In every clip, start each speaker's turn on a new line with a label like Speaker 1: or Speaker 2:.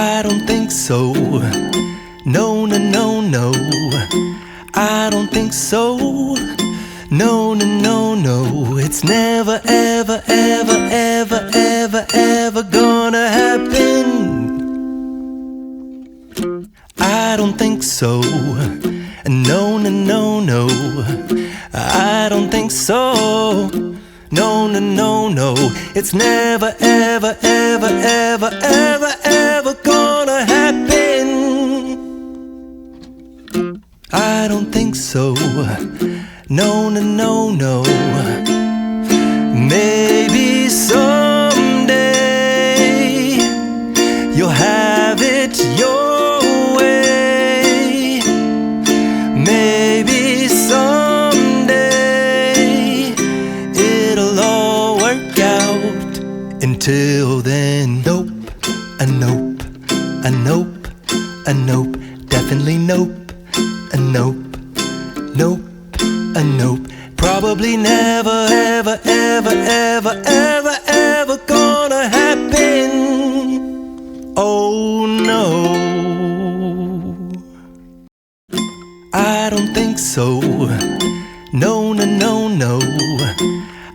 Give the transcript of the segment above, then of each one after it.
Speaker 1: I don't think so. No, no, no, no. I don't think so. No, no, no, no. It's never, ever, ever, ever, ever, ever gonna happen. I don't think so. No, no, no, no. I don't think so. No, no, no, no. It's never, ever, ever, ever, ever, ever gonna happen. I don't think so. No, no, no, no. Maybe someday you'll have it your way. Maybe someday it'll all work out. Until then, nope, a nope, a nope, a nope, definitely nope, a nope, nope, a nope. Probably never, ever, ever, ever, ever, ever gonna happen. Oh no, I don't think so. No, no, no, no.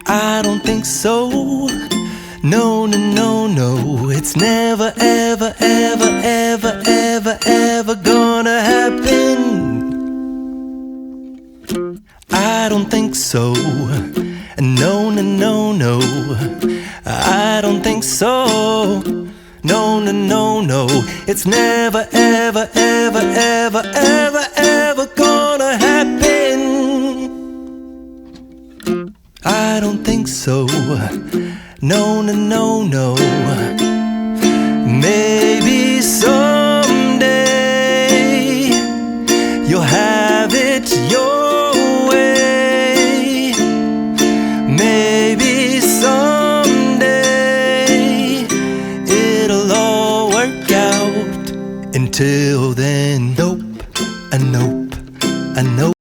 Speaker 1: I don't think so. No, no, no, no. It's never, ever, ever, ever, ever, ever gonna happen. I don't think so. No, no, no, no. I don't think so. No, no, no, no. It's never, ever, ever, ever, ever, ever gonna happen. I don't think so. No, no, no, no. Maybe someday you'll have it your way. Maybe someday it'll all work out. Until then, nope, a nope, a nope.